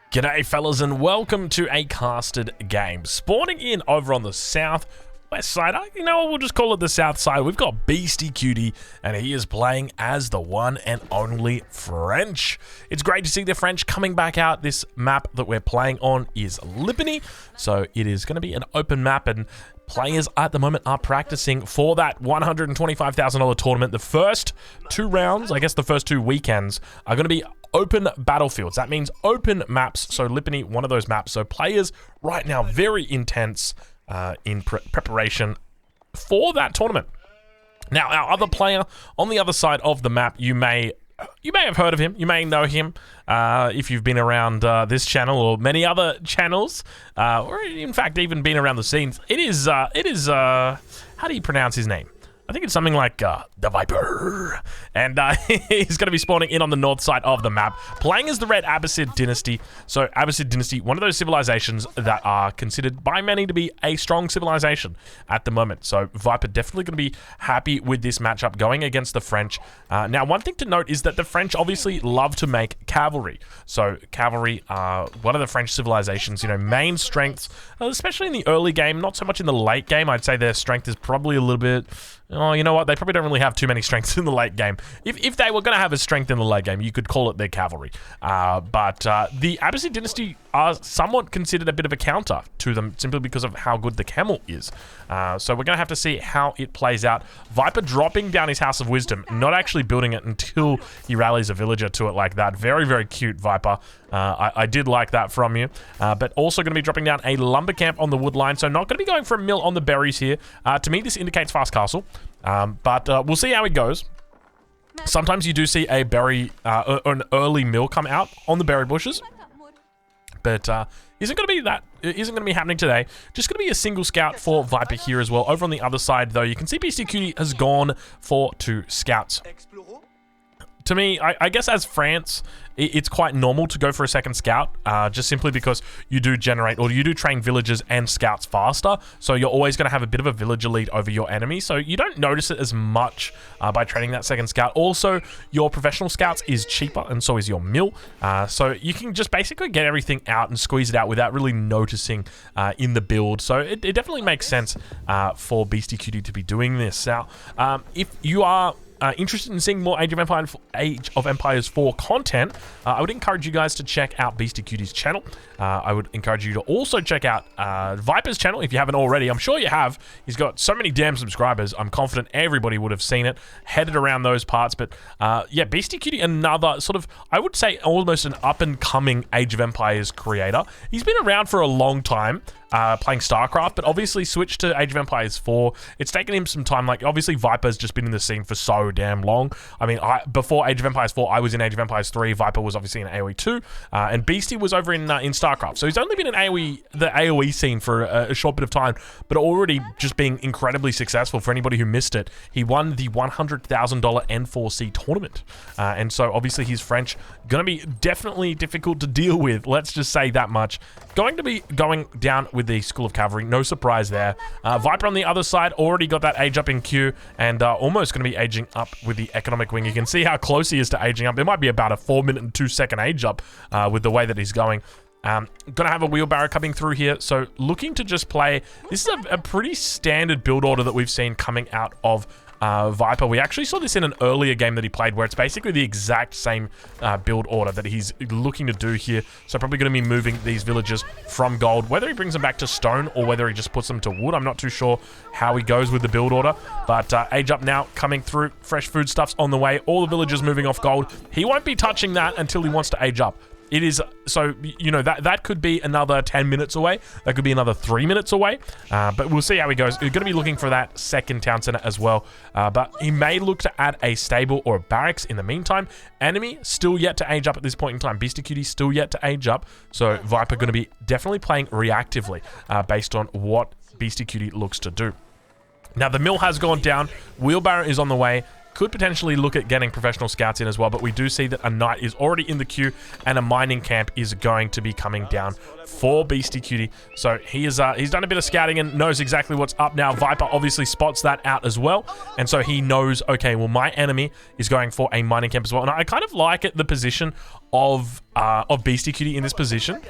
G'day fellas and welcome to a casted game. Spawning in over on the southwest side, you know what, we'll just call it the south side. We've got Beastie Cutie and he is playing as the one and only French. It's great to see the French coming back out. This map that we're playing on is Lippany, so it is going to be an open map and players at the moment are practicing for that $125,000 tournament. The first two rounds, I guess the first two weekends, are going to be open battlefields. That means open maps. So Lippany, one of those maps. So players right now very intense in preparation for that tournament. Now, our other player on the other side of the map, you may have heard of him. You may know him if you've been around this channel or many other channels, or in fact even been around the scenes. It is how do you pronounce his name? I think it's something like the Viper, and he's going to be spawning in on the north side of the map, playing as the Red Abbasid Dynasty. So Abbasid Dynasty, one of those civilizations that are considered by many to be a strong civilization at the moment. So Viper definitely going to be happy with this matchup going against the French. Now, one thing to note is that the French obviously love to make cavalry. So cavalry are one of the French civilizations, you know, main strengths, especially in the early game, not so much in the late game. I'd say their strength is probably a little bit... Oh, you know what? They probably don't really have too many strengths in the late game. If they were going to have a strength in the late game, you could call it their cavalry. But the Abbasid Dynasty are somewhat considered a bit of a counter to them simply because of how good the camel is. So we're going to have to see how it plays out. Viper dropping down his House of Wisdom, not actually building it until he rallies a villager to it like that. Very, very cute, Viper. I did like that from you. But also going to be dropping down a lumber camp on the wood line. So not going to be going for a mill on the berries here. To me, this indicates fast castle. But we'll see how it goes. Sometimes you do see a berry, an early mill come out on the berry bushes. But isn't going to be happening today. Just going to be a single scout for Viper here as well. Over on the other side, though, you can see Beastie Cutie has gone for 2 scouts. To me, I guess as France, it's quite normal to go for a second scout, just simply because you do generate, or you do train villagers and scouts faster, so you're always going to have a bit of a villager lead over your enemy, so you don't notice it as much by training that second scout. Also, your professional scouts is cheaper, and so is your mill, so you can just basically get everything out and squeeze it out without really noticing in the build, so it definitely makes sense for Beastie Cutie to be doing this. Now, if you are interested in seeing more Age of Empires 4 content, I would encourage you guys to check out Beastie Cutie's channel. I would encourage you to also check out Viper's channel if you haven't already. I'm sure you have. He's got so many damn subscribers. I'm confident everybody would have seen it, headed around those parts. But yeah, Beastie Cutie, another sort of, I would say almost an up-and-coming Age of Empires creator. He's been around for a long time. Playing StarCraft, but obviously switched to Age of Empires 4. It's taken him some time. Like, obviously, Viper's just been in the scene for so damn long. I mean, before Age of Empires 4, I was in Age of Empires 3. Viper was obviously in AoE 2, and Beastie was over in StarCraft. So he's only been in the AoE scene for a short bit of time, but already just being incredibly successful. For anybody who missed it, he won the $100,000 N4C tournament, and so obviously he's French. Going to be definitely difficult to deal with. Let's just say that much. Going to be going down with the School of Cavalry, no surprise there. Viper on the other side already got that age up in queue, and almost going to be aging up with the economic wing. You can see how close he is to aging up. It might be about a 4-minute and 2-second age up with the way that he's going. Gonna have a wheelbarrow coming through here, so looking to just play. This is a pretty standard build order that we've seen coming out of Viper. We actually saw this in an earlier game that he played, where it's basically the exact same build order that he's looking to do here. So probably going to be moving these villagers from gold, whether he brings them back to stone or whether he just puts them to wood. I'm not too sure how he goes with the build order, but age up now coming through. Fresh foodstuffs on the way. All the villagers moving off gold. He won't be touching that until he wants to age up. It is, so, you know, that could be another 10 minutes away. That could be another 3 minutes away. But we'll see how he goes. We're going to be looking for that second town center as well. But he may look to add a stable or a barracks in the meantime. Enemy still yet to age up at this point in time. Beastie Cutie still yet to age up. So Viper going to be definitely playing reactively based on what Beastie Cutie looks to do. Now, the mill has gone down. Wheelbarrow is on the way. could potentially look at getting professional scouts in as well, but we do see that a knight is already in the queue and a mining camp is going to be coming down for Beastie Cutie. So he's done a bit of scouting and knows exactly what's up now. Viper obviously spots that out as well, and so he knows, okay, well, my enemy is going for a mining camp as well. And I kind of like the position of Beastie Cutie in this position,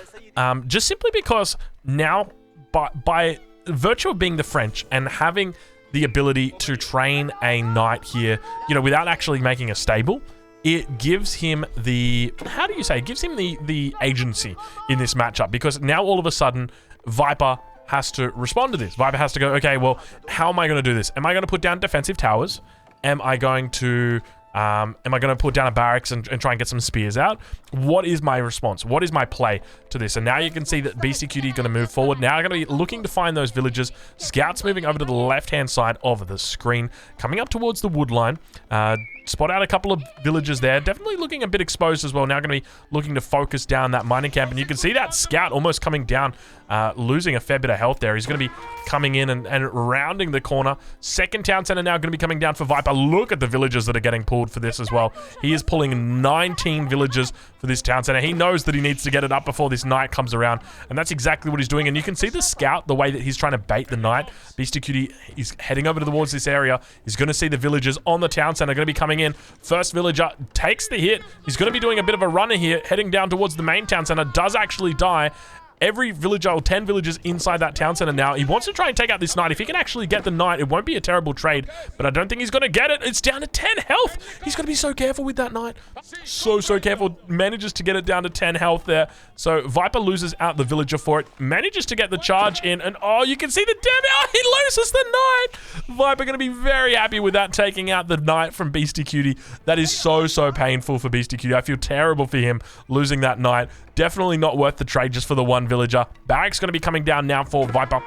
just simply because now, by virtue of being the French and having the ability to train a knight here, you know, without actually making a stable, it gives him the, how do you say, it gives him the agency in this matchup, because now all of a sudden Viper has to respond to this. Viper has to go, okay, well, how am I going to do this? Am I going to put down defensive towers? Am I going to put down a barracks and try and get some spears out? What is my response? What is my play to this? And now you can see that Beastie Cutie is going to move forward. Now going to be looking to find those villagers. Scouts moving over to the left-hand side of the screen, coming up towards the wood line. Spot out a couple of villagers there. Definitely looking a bit exposed as well. Now going to be looking to focus down that mining camp. And you can see that scout almost coming down, losing a fair bit of health there. He's going to be coming in and rounding the corner. Second town center now going to be coming down for Viper. Look at the villagers that are getting pulled for this as well. He is pulling 19 villagers for this town center. He knows that he needs to get it up before this knight comes around. And that's exactly what he's doing. And you can see the scout, the way that he's trying to bait the knight. Beastie Cutie is heading over towards this area. He's going to see the villagers on the town center going to be coming in. First villager takes the hit. He's going to be doing a bit of a runner here, heading down towards the main town center. Does actually die. Every villager, or 10 villagers inside that town center now. He wants to try and take out this knight. If he can actually get the knight, it won't be a terrible trade, but I don't think he's going to get it. It's down to 10 health. He's going to be so careful with that knight. So careful. Manages to get it down to 10 health there. So Viper loses out the villager for it. Manages to get the charge in, and oh, you can see the damage. Oh, he loses the knight. Viper going to be very happy with that, taking out the knight from Beastie Cutie. That is so painful for Beastie Cutie. I feel terrible for him losing that knight. Definitely not worth the trade just for the one villager. Barracks going to be coming down now for Viper.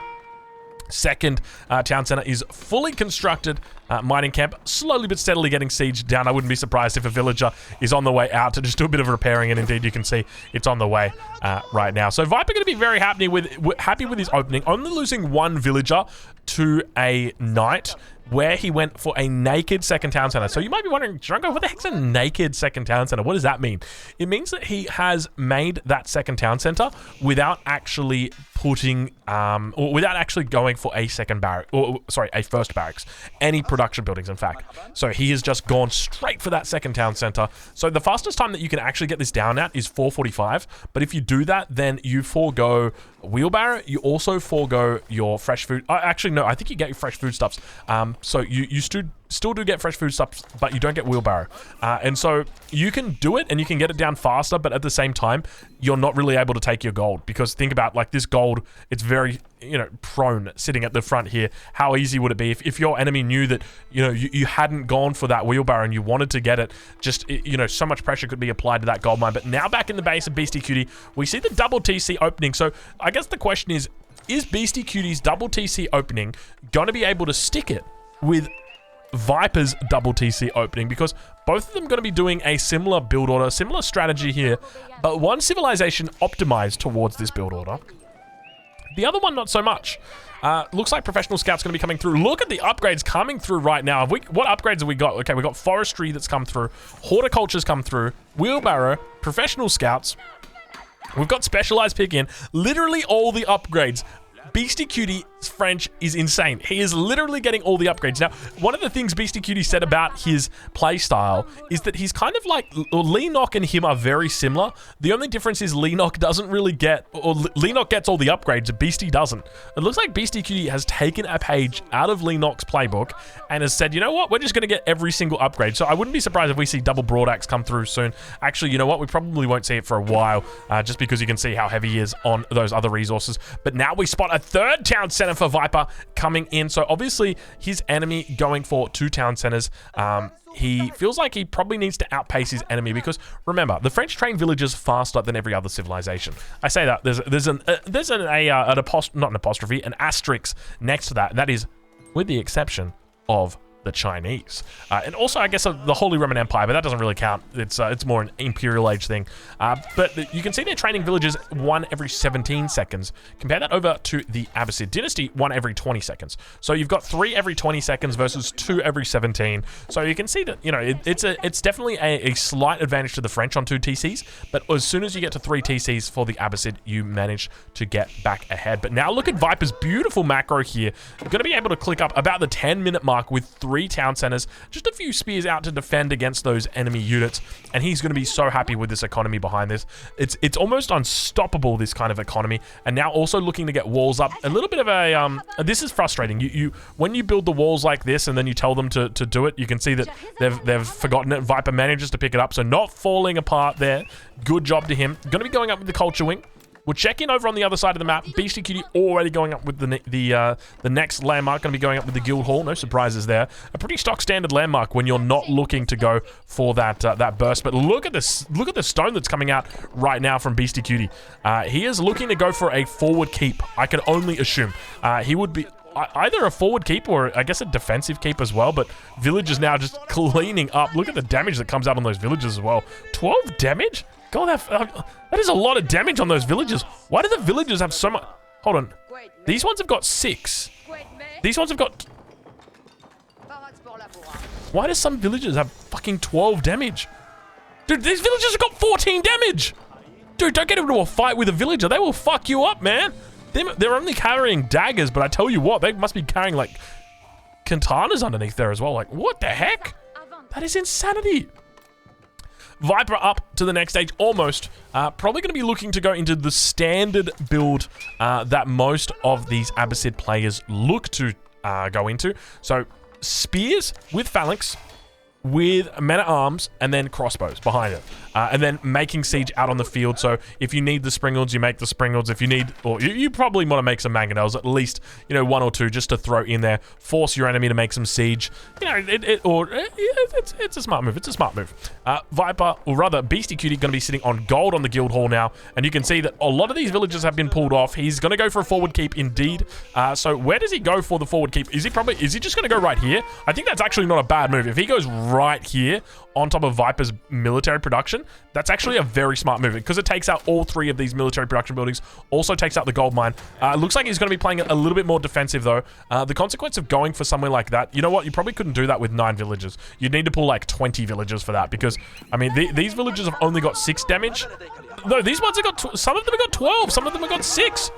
Second town center is fully constructed. Mining camp slowly but steadily getting sieged down. I wouldn't be surprised if a villager is on the way out to just do a bit of repairing, and indeed you can see it's on the way right now. So Viper going to be very happy with his opening, only losing one villager to a knight, where he went for a naked second town center. So you might be wondering, Drongo, what the heck's a naked second town center? What does that mean? It means that he has made that second town center without actually putting, or without actually going for a second barrack, or sorry, a first barracks, any production buildings, in fact. So he has just gone straight for that second town center. So the fastest time that you can actually get this down at is 4:45. But if you do that, then you forego wheelbarrow. You also forego your fresh food. Actually, no, I think you get your fresh foodstuffs. So you still do get fresh foodstuffs, but you don't get wheelbarrow. And so you can do it and you can get it down faster, but at the same time, you're not really able to take your gold, because think about, like, this gold, it's very, you know, prone sitting at the front here. How easy would it be if your enemy knew that, you know, you hadn't gone for that wheelbarrow and you wanted to get it? Just, you know, so much pressure could be applied to that gold mine. But now back in the base of Beastie Cutie, we see the double TC opening. So I guess the question is Beastie Cutie's double TC opening going to be able to stick it with Viper's double TC opening? Because both of them going to be doing a similar build order, similar strategy here, but one civilization optimized towards this build order, the other one not so much. Looks like professional scouts going to be coming through. Look at the upgrades coming through right now. What upgrades have we got? Okay, we got forestry that's come through, horticulture's come through, wheelbarrow, professional scouts. We've got specialized pick in, literally all the upgrades. Beastie Cutie's French is insane. He is literally getting all the upgrades. Now, one of the things Beastie Cutie said about his playstyle is that he's kind of like, Leenock and him are very similar. The only difference is Leenock doesn't really get, or Leenock gets all the upgrades, Beastie doesn't. It looks like Beastie Cutie has taken a page out of Leenock's playbook and has said, you know what, we're just going to get every single upgrade. So I wouldn't be surprised if we see double broadaxe come through soon. Actually, you know what, we probably won't see it for a while, just because you can see how heavy he is on those other resources. But now we spot a third town center for Viper coming in. So obviously his enemy going for 2 town centers. He feels like he probably needs to outpace his enemy, because remember, the French train villages faster than every other civilization. I say that there's an asterisk next to that, and that is with the exception of the Chinese. And also, I guess, the Holy Roman Empire, but that doesn't really count. It's more an Imperial Age thing. But you can see they're training villages 1 every 17 seconds. Compare that over to the Abbasid Dynasty, 1 every 20 seconds. So you've got 3 every 20 seconds versus 2 every 17. So you can see that, you know, it's definitely a slight advantage to the French on 2 TCs, but as soon as you get to 3 TCs for the Abbasid, you manage to get back ahead. But now look at Viper's beautiful macro here. You're going to be able to click up about the 10-minute mark with 3 town centers, just a few spears out to defend against those enemy units, and he's going to be so happy with this economy behind this. It's almost unstoppable, this kind of economy, and now also looking to get walls up. A little bit of a this is frustrating. You when you build the walls like this and then you tell them to do it, you can see that they've forgotten it. Viper manages to pick it up, so not falling apart there. Good job to him. Going to be going up with the culture wing. We'll check in over on the other side of the map. Beastie Cutie already going up with the next landmark. Going to be going up with the Guild Hall. No surprises there. A pretty stock standard landmark when you're not looking to go for that burst. But look at this. Look at the stone that's coming out right now from Beastie Cutie. He is looking to go for a forward keep. I can only assume he would be either a forward keep or I guess a defensive keep as well. But villagers now just cleaning up. Look at the damage that comes out on those villagers as well. 12 damage. God, that is a lot of damage on those villagers. Why do the villagers have so much? Hold on. These ones have got 6. These ones have got... Why do some villagers have fucking 12 damage? Dude, these villagers have got 14 damage. Dude, don't get into a fight with a villager. They will fuck you up, man. They're only carrying daggers, but I tell you what, they must be carrying, like, katanas underneath there as well. Like, what the heck? That is insanity. Viper up to the next stage, almost. Probably going to be looking to go into the standard build that most of these Abbasid players look to go into. So, spears with phalanx, with men-at-arms, and then crossbows behind it. And then making siege out on the field. So if you need the springalds, you make the springalds. If you need, or you probably want to make some mangonels, at least, you know, 1 or 2 just to throw in there. Force your enemy to make some siege. You know, it's a smart move. It's a smart move. Viper, or rather, Beastie Cutie, going to be sitting on gold on the Guild Hall now. And you can see that a lot of these villages have been pulled off. He's going to go for a forward keep indeed. So where does he go for the forward keep? Is he just going to go right here? I think that's actually not a bad move. If he goes right here on top of Viper's military production, that's actually a very smart move because it takes out all 3 of these military production buildings, also takes out the gold mine. It looks like he's going to be playing it a little bit more defensive though. The consequence of going for somewhere like that, you know what, you probably couldn't do that with 9 villagers. You'd need to pull like 20 villagers for that because, I mean, these villagers have only got 6 damage. No, these ones have got, some of them have got 12, some of them have got 6.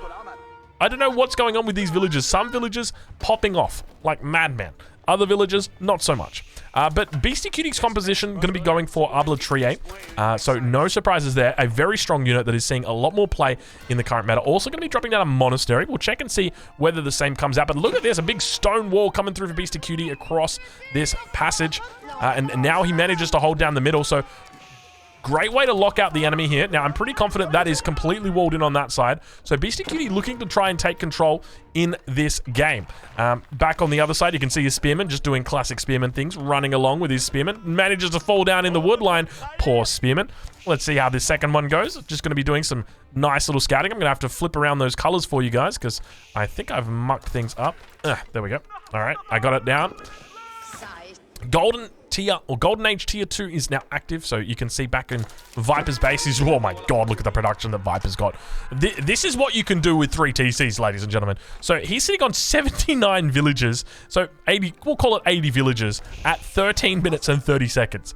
I don't know what's going on with these villagers. Some villagers popping off like madmen. Other villagers, not so much. But Beastie Cutie's composition going to be going for Arbla Trier. So no surprises there. A very strong unit that is seeing a lot more play in the current meta. Also going to be dropping down a monastery. We'll check and see whether the same comes out. But look at this, a big stone wall coming through for Beastie Cutie across this passage. And now he manages to hold down the middle. So great way to lock out the enemy here. Now, I'm pretty confident that is completely walled in on that side. So, Beastie Cutie looking to try and take control in this game. Back on the other side, you can see his spearman just doing classic spearman things, running along with his spearman. Manages to fall down in the wood line. Poor spearman. Let's see how this second one goes. Just going to be doing some nice little scouting. I'm going to have to flip around those colors for you guys because I think I've mucked things up. There we go. All right, I got it down. Golden tier, or Golden Age tier 2 is now active, so you can see back in Viper's base. Oh my god, look at the production that Viper's got. This is what you can do with 3 TCs, ladies and gentlemen. So he's sitting on 79 villagers, so 80, we'll call it 80 villagers at 13 minutes and 30 seconds.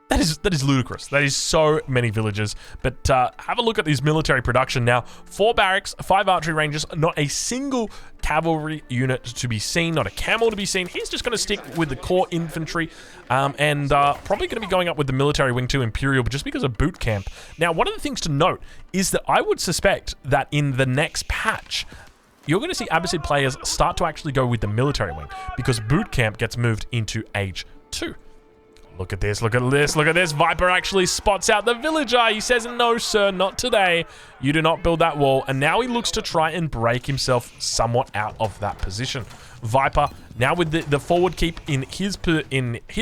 That is ludicrous. That is so many villagers. But have a look at this military production now. 4 barracks, 5 archery rangers, not a single cavalry unit to be seen, not a camel to be seen. He's just going to stick with the core infantry and probably going to be going up with the military wing 2 Imperial, but just because of boot camp. Now, one of the things to note is that I would suspect that in the next patch, you're going to see Abbasid players start to actually go with the military wing because boot camp gets moved into Age 2. Look at this, look at this, look at this. Viper actually spots out the villager. He says, no, sir, not today. You do not build that wall. And now he looks to try and break himself somewhat out of that position. Viper now with the forward keep in his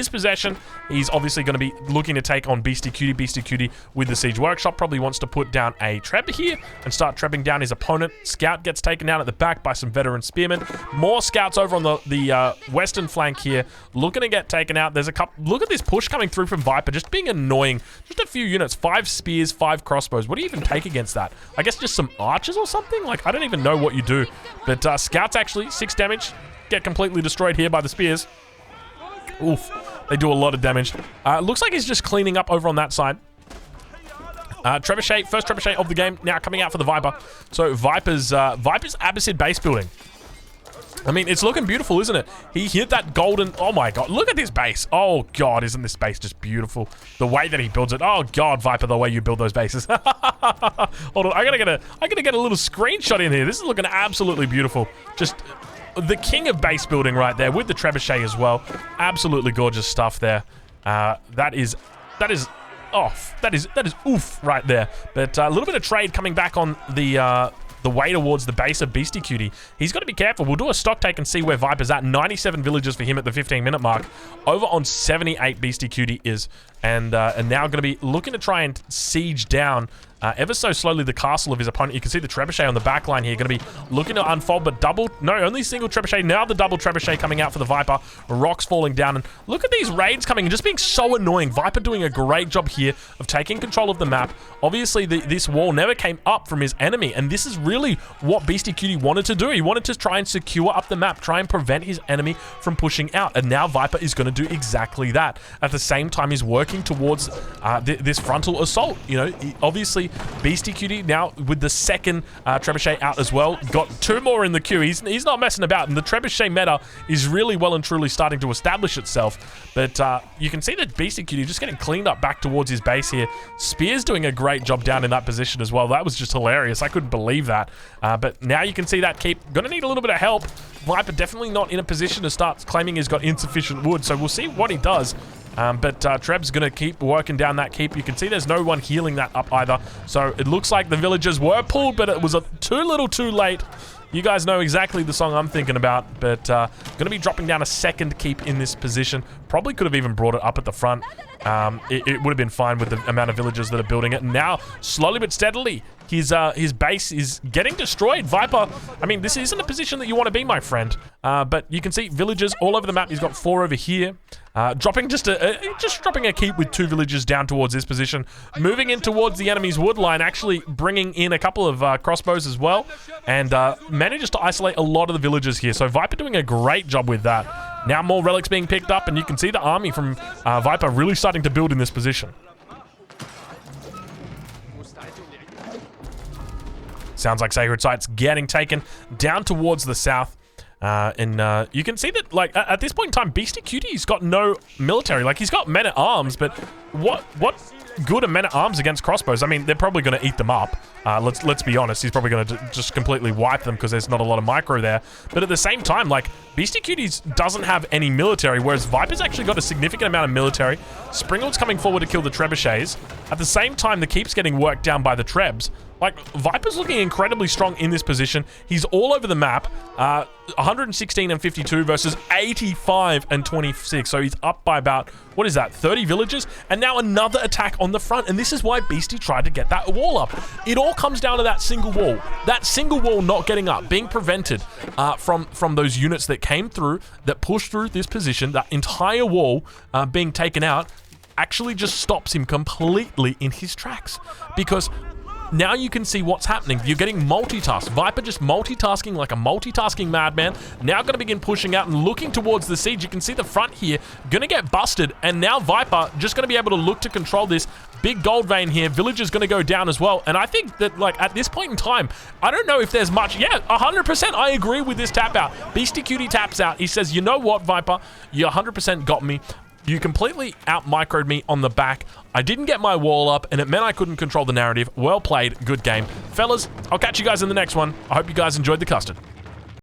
possession. He's obviously going to be looking to take on Beastie Cutie. Beastie Cutie with the Siege Workshop probably wants to put down a Treb here and start trebbing down his opponent. Scout gets taken down at the back by some veteran spearmen. More scouts over on the western flank here, looking to get taken out. There's a couple. Look at this push coming through from Viper, just being annoying. Just a few units, 5 spears, 5 crossbows. What do you even take against that? I guess just some archers or something? Like, I don't even know what you do. But scouts actually, 6 damage. Get completely destroyed here by the spears. Oof. They do a lot of damage. Looks like he's just cleaning up over on that side. Trebuchet, first Trebuchet of the game, now coming out for the Viper. So Viper's Abbasid base building. I mean, it's looking beautiful, isn't it? He hit that golden... Oh my god, look at this base. Oh god, isn't this base just beautiful? The way that he builds it. Oh god, Viper, the way you build those bases. Hold on, I gotta get a little screenshot in here. This is looking absolutely beautiful. Just the king of base building right there with the Trebuchet as well. Absolutely gorgeous stuff there. That is oof right there. But a little bit of trade coming back on the way towards the base of Beastie Cutie. He's got to be careful. We'll do a stock take and see where Viper's at. 97 villagers for him at the 15-minute mark. Over on 78 Beastie Cutie is. And now going to be looking to try and siege down ever so slowly the castle of his opponent. You can see the Trebuchet on the back line here. Going to be looking to unfold, but only single Trebuchet. Now the double Trebuchet coming out for the Viper. Rocks falling down. And look at these raids coming and just being so annoying. Viper doing a great job here of taking control of the map. Obviously, this wall never came up from his enemy. And this is really what Beastie Cutie wanted to do. He wanted to try and secure up the map, try and prevent his enemy from pushing out. And now Viper is going to do exactly that. At the same time, he's working towards this frontal assault. You know, obviously, Beastie Cutie now with the second Trebuchet out as well. Got 2 more in the queue. He's not messing about, and the Trebuchet meta is really well and truly starting to establish itself. But you can see that Beastie Cutie just getting cleaned up back towards his base here. Spear's doing a great job down in that position as well. That was just hilarious. I couldn't believe that. But now you can see that keep. Gonna need a little bit of help. Viper definitely not in a position to start claiming he's got insufficient wood, so we'll see what he does. But Treb's going to keep working down that keep. You can see there's no one healing that up either. So it looks like the villagers were pulled, but it was too little too late. You guys know exactly the song I'm thinking about, but going to be dropping down a second keep in this position. Probably could have even brought it up at the front. It would have been fine with the amount of villagers that are building it. And now, slowly but steadily, his base is getting destroyed. Viper, I mean, this isn't a position that you want to be, my friend. But you can see villagers all over the map. He's got 4 over here. Dropping just dropping a keep with 2 villagers down towards this position. Moving in towards the enemy's wood line, actually bringing in a couple of crossbows as well. And manages to isolate a lot of the villagers here. So Viper doing a great job with that. Now more relics being picked up, and you can see the army from Viper really starting to build in this position. Sounds like Sacred Site's getting taken down towards the south. And you can see that, like, at this point in time, Beastie Cutie's got no military. Like, he's got men-at-arms, but what good are men-at-arms against crossbows? I mean, they're probably going to eat them up. Let's be honest. He's probably going to just completely wipe them because there's not a lot of micro there. But at the same time, like, Beastie Cuties doesn't have any military, whereas Viper's actually got a significant amount of military. Springald's coming forward to kill the Trebuchets. At the same time, the keep's getting worked down by the Trebs. Like, Viper's looking incredibly strong in this position. He's all over the map. 116 and 52 versus 85 and 26. So he's up by about, what is that, 30 villagers? And now another attack on the front. And this is why Beastie tried to get that wall up. It all comes down to that single wall. That single wall not getting up, being prevented from those units that came through, that pushed through this position. That entire wall being taken out actually just stops him completely in his tracks. Because now you can see what's happening. You're getting multitasked. Viper just multitasking like a multitasking madman. Now going to begin pushing out and looking towards the siege. You can see the front here going to get busted. And now Viper just going to be able to look to control this. Big gold vein here. Villager's going to go down as well. And I think that, like, at this point in time, I don't know if there's much. Yeah, 100% I agree with this tap out. Beastie Cutie taps out. He says, you know what, Viper? You 100% got me. You completely out-microed me on the back. I didn't get my wall up, and it meant I couldn't control the narrative. Well played. Good game. Fellas, I'll catch you guys in the next one. I hope you guys enjoyed the custard.